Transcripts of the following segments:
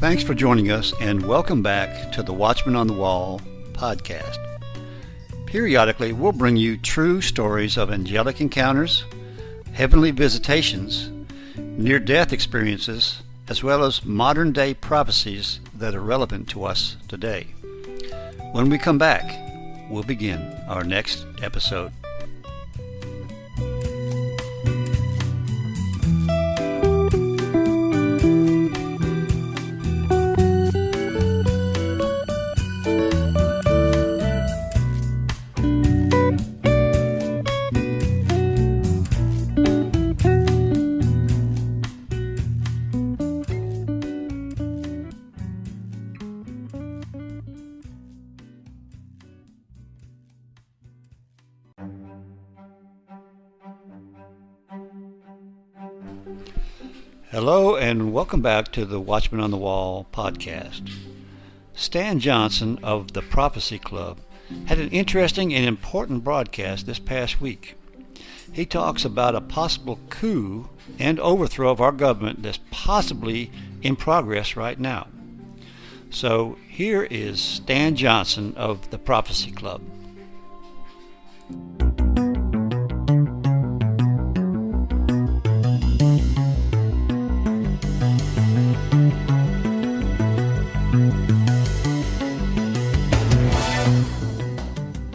Thanks for joining us, and welcome back to the Watchman on the Wall podcast. Periodically, we'll bring you true stories of angelic encounters, heavenly visitations, near-death experiences, as well as modern-day prophecies that are relevant to us today. When we come back, we'll begin our next episode. Hello and welcome back to the Watchman on the Wall podcast. Stan Johnson of the Prophecy Club had an interesting and important broadcast this past week. He talks about a possible coup and overthrow of our government that's possibly in progress right now. So here is Stan Johnson of the Prophecy Club.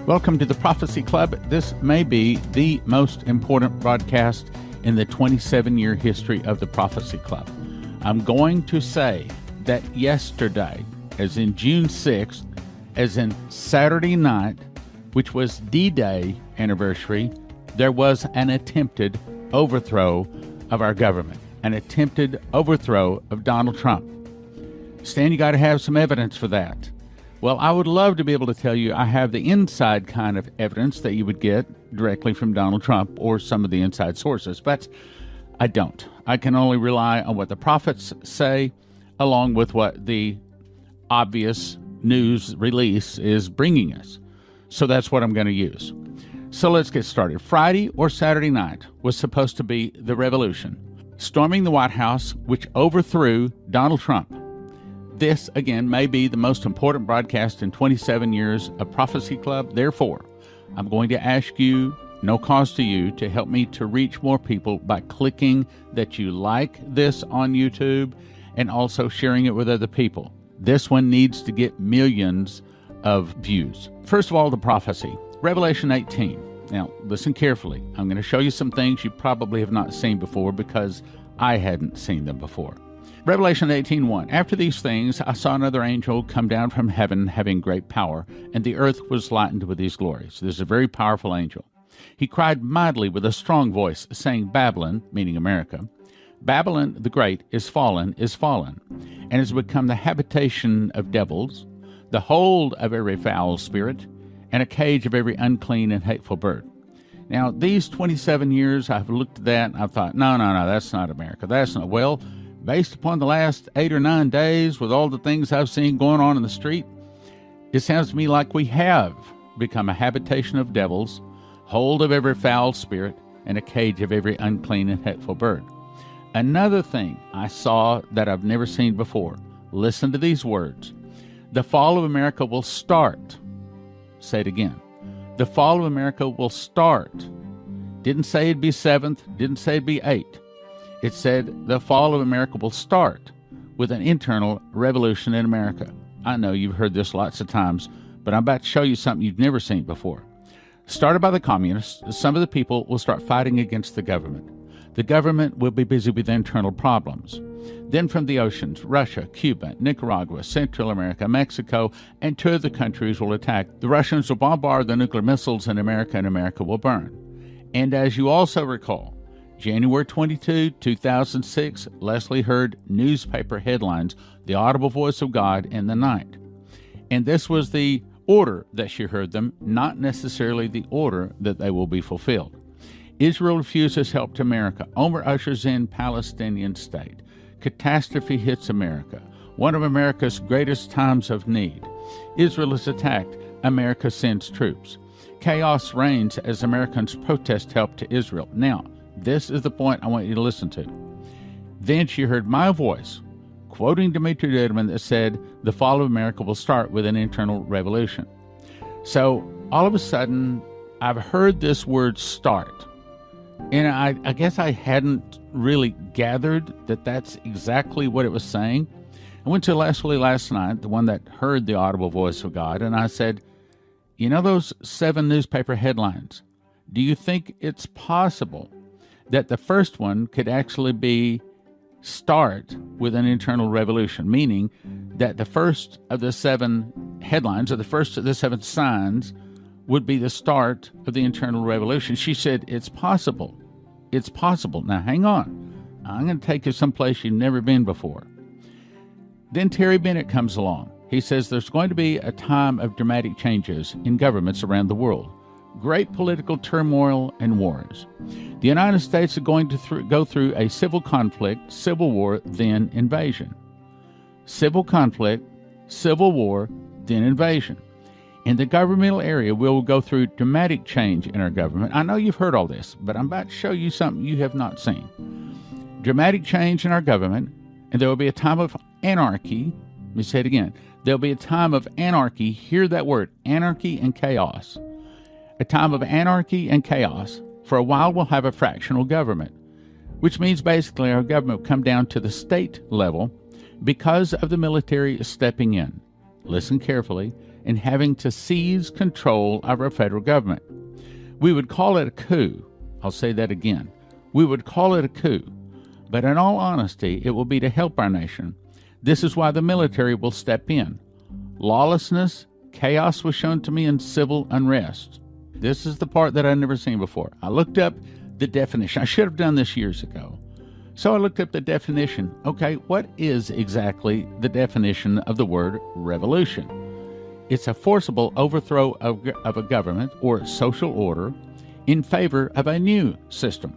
Welcome to the Prophecy Club. This may be the most important broadcast in the 27-year history of the Prophecy Club. I'm going to say that yesterday, as in June 6th, as in Saturday night, which was D-Day anniversary, there was an attempted overthrow of our government, an attempted overthrow of Donald Trump. Stan, you got to have some evidence for that. Well, I would love to be able to tell you I have the inside kind of evidence that you would get directly from Donald Trump or some of the inside sources, but I don't. I can only rely on what the prophets say, along with what the obvious news release is bringing us. So that's what I'm going to use. So let's get started. Friday or Saturday night was supposed to be the revolution, storming the White House, which overthrew Donald Trump. This, again, may be the most important broadcast in 27 years of Prophecy Club. Therefore, I'm going to ask you, no cost to you, to help me to reach more people by clicking that you like this on YouTube and also sharing it with other people. This one needs to get millions of views. First of all, the prophecy. Revelation 18. Now, listen carefully. I'm going to show you some things you probably have not seen before because I hadn't seen them before. Revelation 18:1. After these things, I saw another angel come down from heaven having great power, and the earth was lightened with his glory. So this is a very powerful angel. He cried mightily with a strong voice, saying, Babylon, meaning America, Babylon the Great is fallen, and has become the habitation of devils, the hold of every foul spirit, and a cage of every unclean and hateful bird. Now, these 27 years, I've looked at that, and I thought, no, that's not America. That's not, well, based upon the last 8 or 9 days, with all the things I've seen going on in the street, it sounds to me like we have become a habitation of devils, hold of every foul spirit, and a cage of every unclean and hateful bird. Another thing I saw that I've never seen before. Listen to these words. The fall of America will start. Say it again. The fall of America will start. Didn't say it'd be 7th, didn't say it'd be 8th. It said the fall of America will start with an internal revolution in America. I know you've heard this lots of times, but I'm about to show you something you've never seen before. Started by the communists, some of the people will start fighting against the government. The government will be busy with internal problems. Then from the oceans, Russia, Cuba, Nicaragua, Central America, Mexico, and 2 other countries will attack. The Russians will bombard the nuclear missiles in America, and America will burn. And as you also recall, January 22, 2006, Leslie heard newspaper headlines, The Audible Voice of God in the Night. And this was the order that she heard them, not necessarily the order that they will be fulfilled. Israel refuses help to America. Omar ushers in Palestinian state. Catastrophe hits America. One of America's greatest times of need. Israel is attacked. America sends troops. Chaos reigns as Americans protest help to Israel. Now, this is the point I want you to listen to. Then she heard my voice quoting Dmitry Duduman, that said, the fall of America will start with an internal revolution. So all of a sudden, I've heard this word start. And I guess I hadn't really gathered that that's exactly what it was saying. I went to Leslie last night, the one that heard the audible voice of God, and I said, you know those 7 newspaper headlines? Do you think it's possible that the first one could actually be start with an internal revolution, meaning that the first of the 7 headlines or the first of the 7 signs would be the start of the internal revolution? She said, it's possible. It's possible. Now, hang on. I'm going to take you someplace you've never been before. Then Terry Bennett comes along. He says there's going to be a time of dramatic changes in governments around the world. Great political turmoil and wars. The United States are going to go through a civil conflict, civil war, then invasion. Civil conflict, civil war, then invasion. In the governmental area, we'll go through dramatic change in our government. I know you've heard all this, but I'm about to show you something you have not seen. Dramatic change in our government, and there will be a time of anarchy. Let me say it again. There'll be a time of anarchy. Hear that word, anarchy and chaos. A time of anarchy and chaos. For a while, we'll have a fractional government, which means basically our government will come down to the state level because of the military stepping in. Listen carefully, and having to seize control of our federal government. We would call it a coup. I'll say that again. We would call it a coup. But in all honesty, it will be to help our nation. This is why the military will step in. Lawlessness, chaos was shown to me in civil unrest. This is the part that I'd never seen before. I looked up the definition. I should have done this years ago. So I looked up the definition. Okay, what is exactly the definition of the word revolution? It's a forcible overthrow of a government or social order in favor of a new system.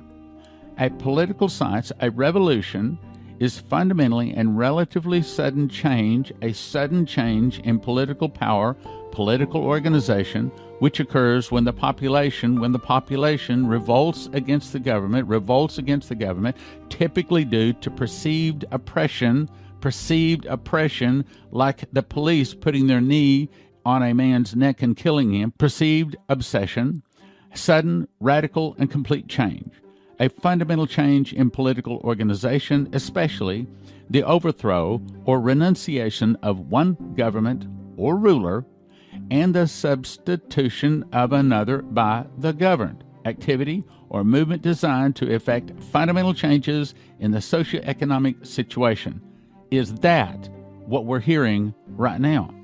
At political science, a revolution is fundamentally and relatively sudden change, a sudden change in political power, political organization, which occurs when the population revolts against the government, typically due to perceived oppression, like the police putting their knee on a man's neck and killing him, perceived obsession, sudden, radical, and complete change. A fundamental change in political organization, especially the overthrow or renunciation of one government or ruler and the substitution of another by the governed. Activity or movement designed to effect fundamental changes in the socioeconomic situation. Is that what we're hearing right now?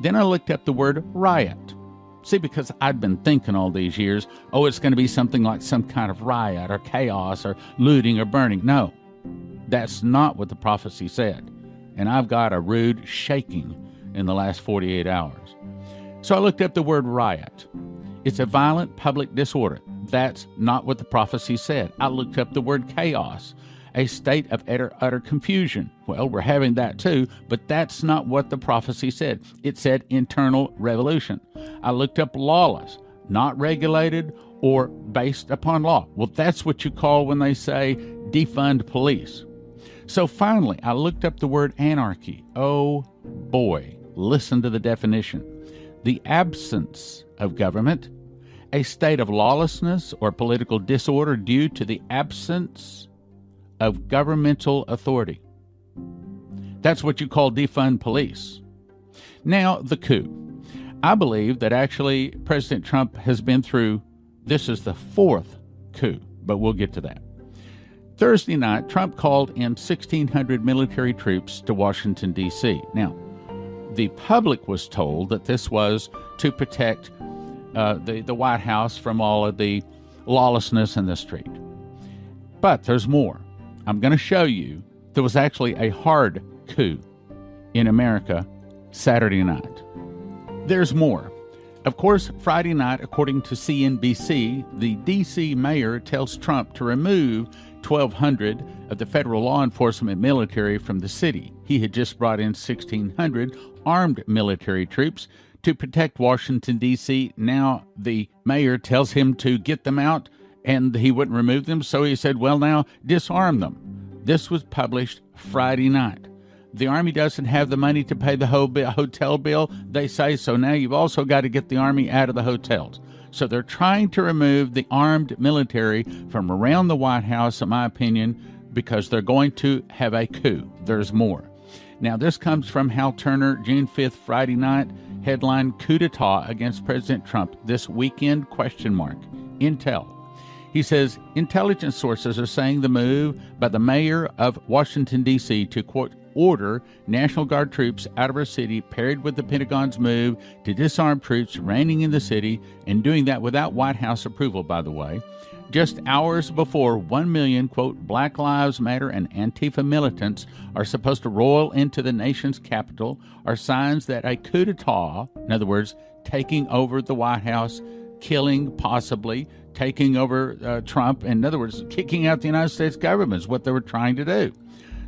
Then I looked up the word riot. See, because I'd been thinking all these years, it's going to be something like some kind of riot or chaos or looting or burning. No, that's not what the prophecy said. And I've got a rude shaking in the last 48 hours. So I looked up the word riot. It's a violent public disorder. That's not what the prophecy said. I looked up the word chaos, a state of utter confusion. Well, we're having that too, but that's not what the prophecy said. It said internal revolution. I looked up lawless, not regulated or based upon law. Well, that's what you call when they say defund police. So finally, I looked up the word anarchy. Oh boy, listen to the definition. The absence of government, a state of lawlessness or political disorder due to the absence of governmental authority. That's what you call defund police. Now, the coup. I believe that actually President Trump has been through, this is the 4th coup, but we'll get to that. Thursday night, Trump called in 1,600 military troops to Washington, D.C. Now, the public was told that this was to protect the White House from all of the lawlessness in the street. But there's more. I'm going to show you there was actually a hard coup in America Saturday night. There's more. Of course, Friday night, according to CNBC, the D.C. mayor tells Trump to remove 1,200 of the federal law enforcement military from the city. He had just brought in 1,600 armed military troops to protect Washington, D.C. Now the mayor tells him to get them out, and he wouldn't remove them, so he said, well, now disarm them. This was published Friday night. The Army doesn't have the money to pay the hotel bill, they say, so now you've also got to get the Army out of the hotels. So they're trying to remove the armed military from around the White House, in my opinion, because they're going to have a coup. There's more. Now, this comes from Hal Turner, June 5th, Friday night, headline, coup d'etat against President Trump this weekend, ? Intel. He says, intelligence sources are saying the move by the mayor of Washington, D.C. to, quote, order National Guard troops out of our city paired with the Pentagon's move to disarm troops reigning in the city, and doing that without White House approval, by the way, just hours before 1 million, quote, Black Lives Matter and Antifa militants are supposed to roll into the nation's capital, are signs that a coup d'etat, in other words, taking over the White House, killing, possibly, taking over Trump, in other words, kicking out the United States government is what they were trying to do.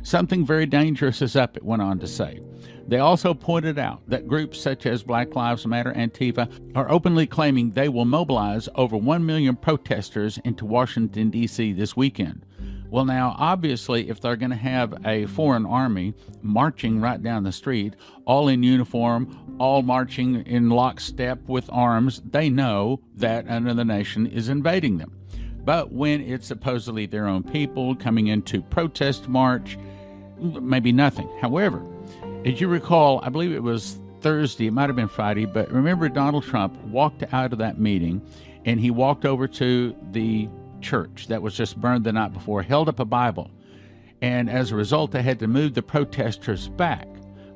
Something very dangerous is up, it went on to say. They also pointed out that groups such as Black Lives Matter, Antifa, are openly claiming they will mobilize over 1 million protesters into Washington, D.C. this weekend. Well, now, obviously, if they're going to have a foreign army marching right down the street, all in uniform, all marching in lockstep with arms, they know that another nation is invading them. But when it's supposedly their own people coming into protest march, maybe nothing. However, as you recall, I believe it was Thursday, it might have been Friday, but remember Donald Trump walked out of that meeting and he walked over to the church that was just burned the night before, held up a Bible, and as a result they had to move the protesters back.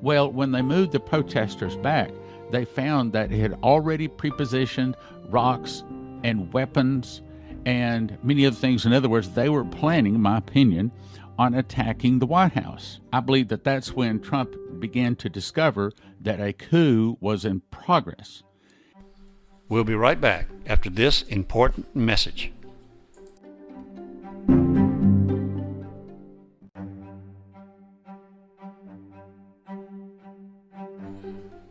Well, when they moved the protesters back, they found that it had already prepositioned rocks and weapons and many other things. In other words, they were planning, in my opinion, on attacking the White House. I believe that that's when Trump began to discover that a coup was in progress. We'll be right back after this important message.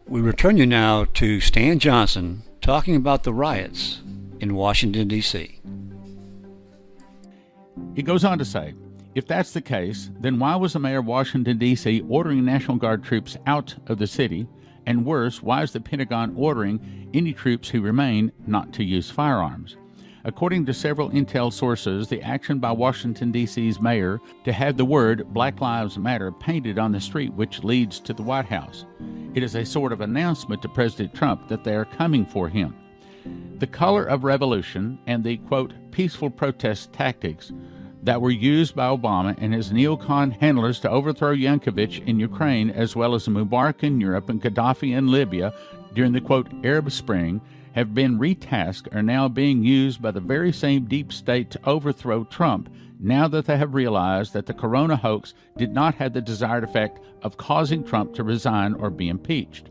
We return you now to Stan Johnson talking about the riots in Washington, D.C. He goes on to say, if that's the case, then why was the mayor of Washington, D.C. ordering National Guard troops out of the city? And worse, why is the Pentagon ordering any troops who remain not to use firearms? According to several intel sources, the action by Washington, D.C.'s mayor to have the word Black Lives Matter painted on the street which leads to the White House. It is a sort of announcement to President Trump that they are coming for him. The color of revolution and the, quote, peaceful protest tactics that were used by Obama and his neocon handlers to overthrow Yanukovych in Ukraine, as well as Mubarak in Europe and Gaddafi in Libya during the, quote, Arab Spring, have been retasked, are now being used by the very same deep state to overthrow Trump, now that they have realized that the corona hoax did not have the desired effect of causing Trump to resign or be impeached.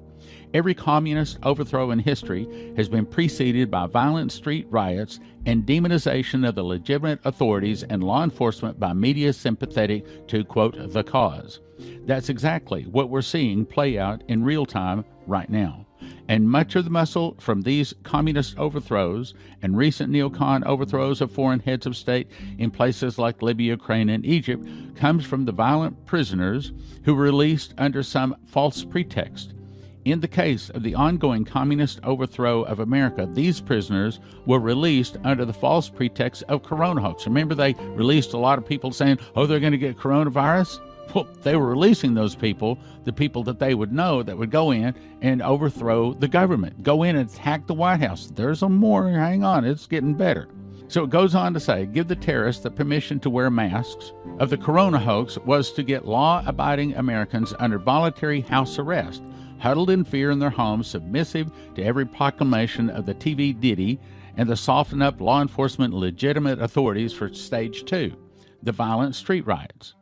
Every communist overthrow in history has been preceded by violent street riots and demonization of the legitimate authorities and law enforcement by media sympathetic to, quote, the cause. That's exactly what we're seeing play out in real time right now. And much of the muscle from these communist overthrows and recent neocon overthrows of foreign heads of state in places like Libya, Ukraine, and Egypt comes from the violent prisoners who were released under some false pretext. In the case of the ongoing communist overthrow of America, these prisoners were released under the false pretext of corona hoax. Remember, they released a lot of people saying, oh, they're going to get coronavirus? Well, they were releasing those people, the people that they would know that would go in and overthrow the government, go in and attack the White House. There's some more. Hang on, it's getting better. So it goes on to say, give the terrorists the permission to wear masks. Of the corona hoax was to get law-abiding Americans under voluntary house arrest, huddled in fear in their homes, submissive to every proclamation of the TV ditty, and to soften up law enforcement legitimate authorities for stage 2, the violent street riots.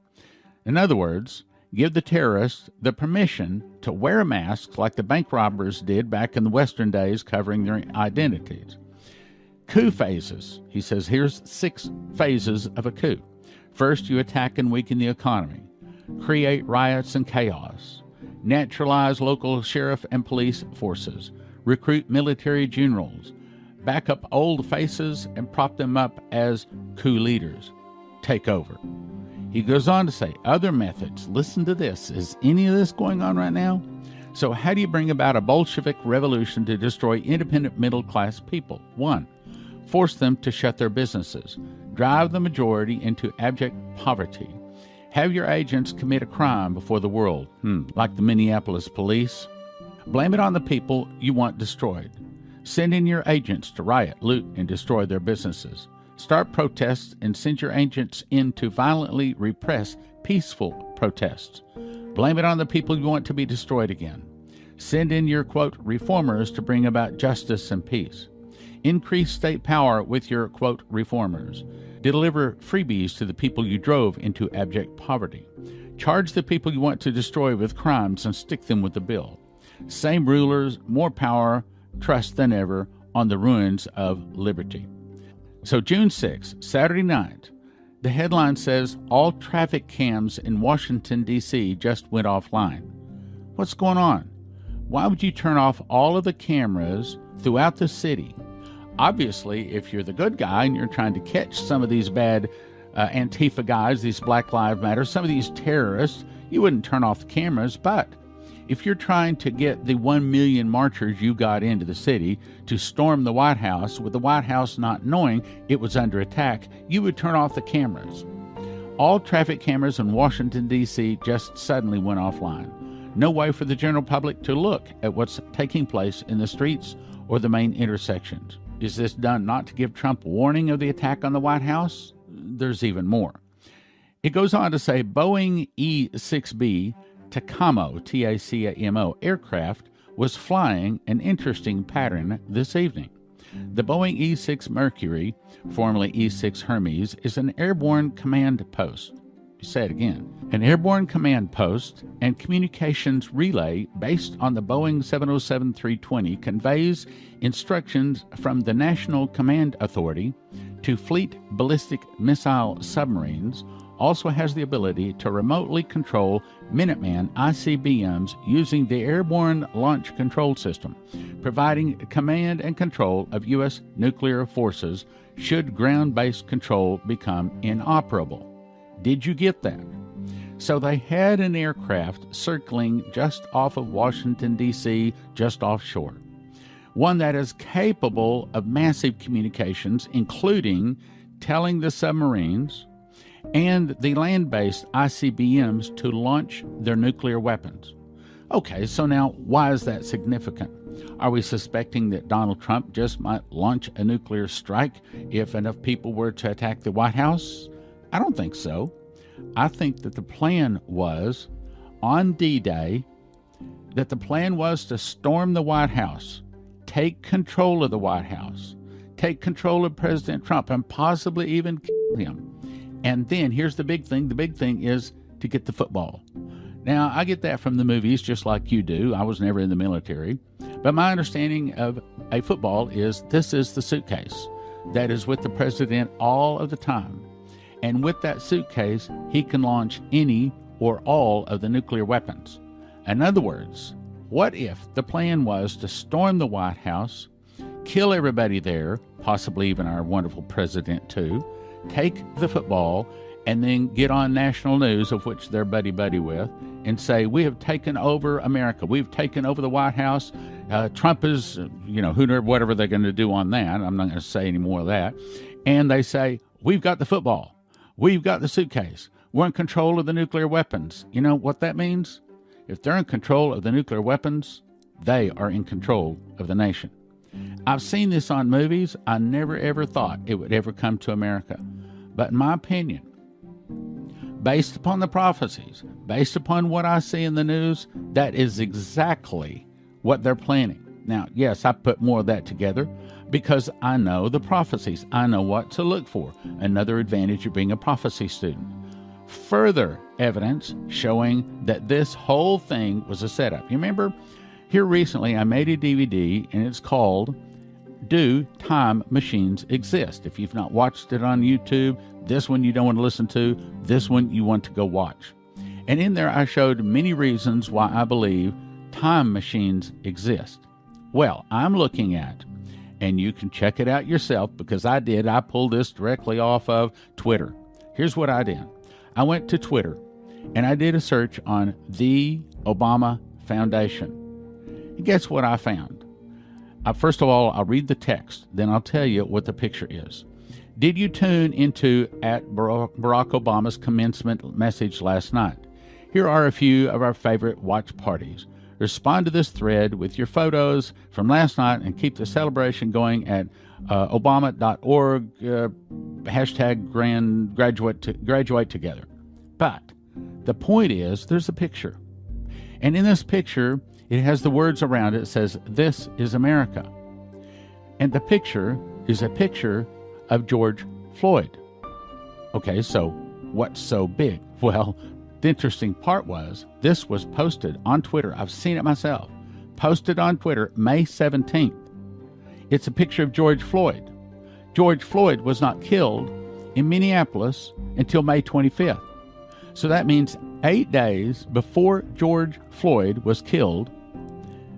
In other words, give the terrorists the permission to wear masks like the bank robbers did back in the Western days, covering their identities. Coup phases. He says, here's 6 phases of a coup. First, you attack and weaken the economy, create riots and chaos, naturalize local sheriff and police forces, recruit military generals, back up old faces and prop them up as coup leaders. take over. He goes on to say, other methods. Listen to this. Is any of this going on right now? So how do you bring about a Bolshevik revolution to destroy independent middle-class people? 1. Force them to shut their businesses. Drive the majority into abject poverty. Have your agents commit a crime before the world, like the Minneapolis police. Blame it on the people you want destroyed. Send in your agents to riot, loot, and destroy their businesses. Start protests and send your agents in to violently repress peaceful protests. Blame it on the people you want to be destroyed again. Send in your, quote, reformers to bring about justice and peace. Increase state power with your, quote, reformers. Deliver freebies to the people you drove into abject poverty. Charge the people you want to destroy with crimes and stick them with the bill. Same rulers, more power, trust than ever on the ruins of liberty. So June 6, Saturday night, the headline says, all traffic cams in Washington, D.C. just went offline. What's going on? Why would you turn off all of the cameras throughout the city? Obviously, if you're the good guy and you're trying to catch some of these bad Antifa guys, these Black Lives Matter, some of these terrorists, you wouldn't turn off the cameras. But if you're trying to get the 1 million marchers you got into the city to storm the White House, with the White House not knowing it was under attack, you would turn off the cameras. All traffic cameras in Washington, D.C. just suddenly went offline. No way for the general public to look at what's taking place in the streets or the main intersections. Is this done not to give Trump warning of the attack on the White House? There's even more. It goes on to say Boeing E-6B Tacamo, T-A-C-A-M-O, aircraft was flying an interesting pattern this evening. The Boeing E-6 Mercury, formerly E-6 Hermes, is an airborne command post. Say it again. An airborne command post and communications relay based on the Boeing 707-320 conveys instructions from the National Command Authority to Fleet Ballistic Missile Submarines. Also has the ability to remotely control Minuteman ICBMs using the Airborne Launch Control System, providing command and control of U.S. nuclear forces should ground-based control become inoperable. Did you get that? So they had an aircraft circling just off of Washington, D.C., just offshore. One that is capable of massive communications, including telling the submarines and the land-based ICBMs to launch their nuclear weapons. Okay, so now why is that significant? Are we suspecting that Donald Trump just might launch a nuclear strike if enough people were to attack the White House? I don't think so. I think that the plan was, on D-Day, that the plan was to storm the White House, take control of the White House, take control of President Trump, and possibly even kill him. And then, here's the big thing. The big thing is to get the football. Now, I get that from the movies just like you do. I was never in the military. But my understanding of a football is this is the suitcase that is with the president all of the time. And with that suitcase, he can launch any or all of the nuclear weapons. In other words, what if the plan was to storm the White House, kill everybody there, possibly even our wonderful president too, take the football, and then get on national news, of which they're buddy-buddy with, and say, we have taken over America. We've taken over the White House. Trump is, whatever they're going to do on that. I'm not going to say any more of that. And they say, we've got the football. We've got the suitcase. We're in control of the nuclear weapons. You know what that means? If they're in control of the nuclear weapons, they are in control of the nation. I've seen this on movies. I never, ever thought it would ever come to America. But in my opinion, based upon the prophecies, based upon what I see in the news, that is exactly what they're planning. Now, yes, I put more of that together because I know the prophecies. I know what to look for. Another advantage of being a prophecy student. Further evidence showing that this whole thing was a setup. You remember, here recently I made a DVD and it's called Do Time Machines Exist? If you've not watched it on YouTube, this one you don't want to listen to, this one you want to go watch. And in there I showed many reasons why I believe time machines exist. Well, I'm looking at, and you can check it out yourself because I pulled this directly off of Twitter. Here's what I did. I went to Twitter and I did a search on the Obama Foundation. And guess what I found? First of all, I'll read the text, then I'll tell you what the picture is. Did you tune into at Barack Obama's commencement message last night? Here are a few of our favorite watch parties. Respond to this thread with your photos from last night and keep the celebration going at obama.org hashtag graduate together. But the point is, there's a picture. And in this picture, it has the words around it. It says, "This is America." And the picture is a picture of George Floyd. Okay, so what's so big? Well, the interesting part was this was posted on Twitter. I've seen it myself. Posted on Twitter May 17th. It's a picture of George Floyd. George Floyd was not killed in Minneapolis until May 25th. So that means 8 days before George Floyd was killed,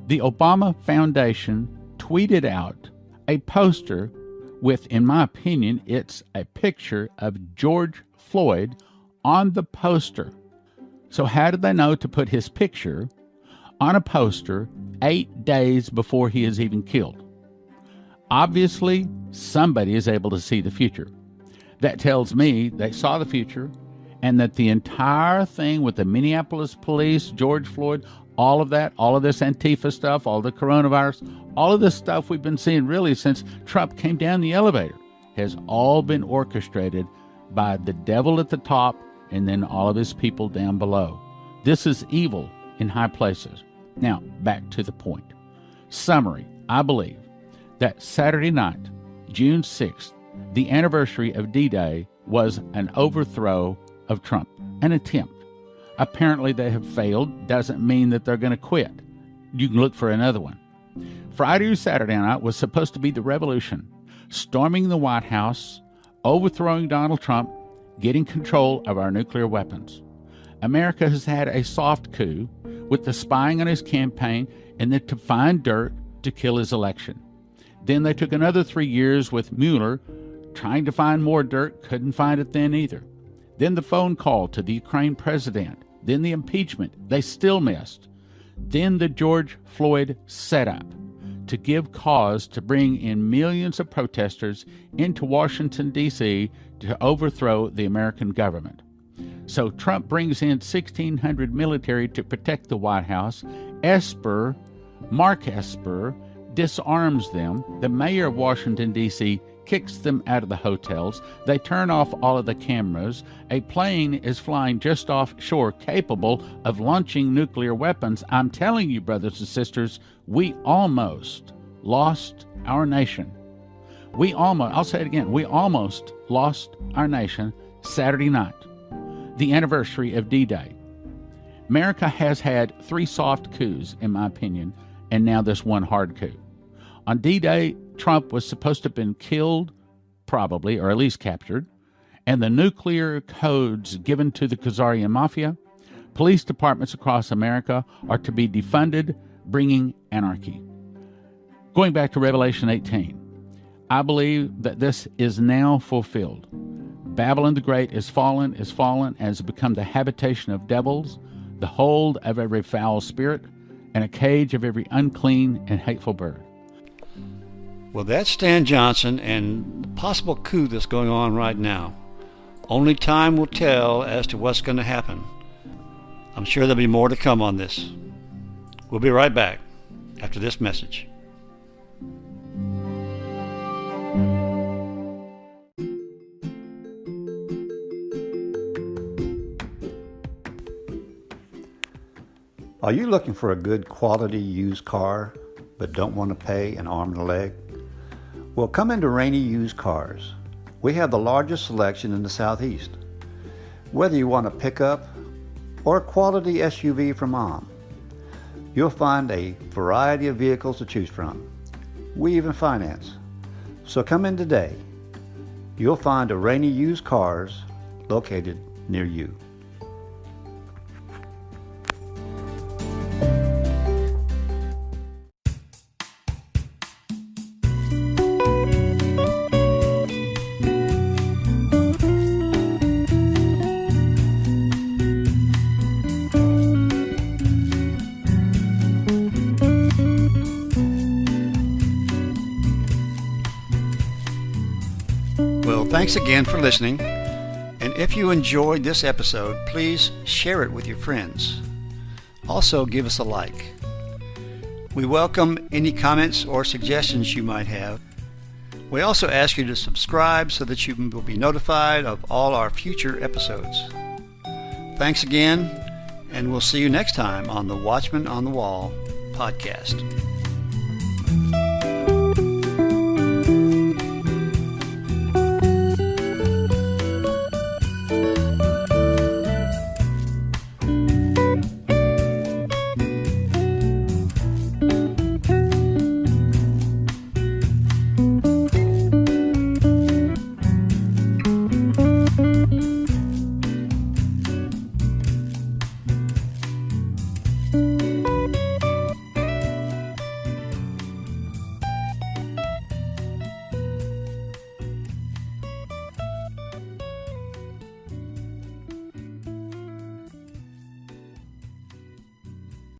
the Obama Foundation tweeted out a poster with, in my opinion, it's a picture of George Floyd on the poster. So how did they know to put his picture on a poster 8 days before he is even killed? Obviously, somebody is able to see the future. That tells me they saw the future, and that the entire thing with the Minneapolis police, George Floyd, all of that, all of this Antifa stuff, all the coronavirus, all of this stuff we've been seeing really since Trump came down the elevator has all been orchestrated by the devil at the top and then all of his people down below. This is evil in high places. Now, back to the point. Summary, I believe that Saturday night, June 6th, the anniversary of D-Day, was an overthrow of Trump, an attempt. Apparently they have failed. Doesn't mean that they're going to quit. You can look for another one. Friday or Saturday night was supposed to be the revolution, storming the White House, overthrowing Donald Trump, getting control of our nuclear weapons. America has had a soft coup with the spying on his campaign and then to find dirt to kill his election. Then they took another 3 years with Mueller trying to find more dirt, couldn't find it then either. Then the phone call to the Ukraine president, then the impeachment, they still missed. Then the George Floyd setup to give cause to bring in millions of protesters into Washington, D.C. to overthrow the American government. So Trump brings in 1,600 military to protect the White House. Mark Esper, disarms them. The mayor of Washington, D.C., kicks them out of the hotels. They turn off all of the cameras. A plane is flying just offshore capable of launching nuclear weapons. I'm telling you, brothers and sisters, we almost lost our nation. I'll say it again, we almost lost our nation Saturday night, the anniversary of D-Day. America has had 3 soft coups, in my opinion, and now this one hard coup. On D-Day, Trump was supposed to have been killed, probably, or at least captured, and the nuclear codes given to the Khazarian mafia, police departments across America are to be defunded, bringing anarchy. Going back to Revelation 18, I believe that this is now fulfilled. Babylon the Great is fallen, and has become the habitation of devils, the hold of every foul spirit, and a cage of every unclean and hateful bird. Well, that's Stan Johnson and the possible coup that's going on right now. Only time will tell as to what's going to happen. I'm sure there'll be more to come on this. We'll be right back after this message. Are you looking for a good quality used car but don't want to pay an arm and a leg? Well, come into Rainey Used Cars. We have the largest selection in the Southeast. Whether you want a pickup or a quality SUV from Mom, you'll find a variety of vehicles to choose from. We even finance. So come in today. You'll find a Rainey Used Cars located near you. Thanks again for listening, and if you enjoyed this episode, please share it with your friends. Also, give us a like. We welcome any comments or suggestions you might have. We also ask you to subscribe so that you will be notified of all our future episodes. Thanks again, and we'll see you next time on the Watchman on the Wall podcast.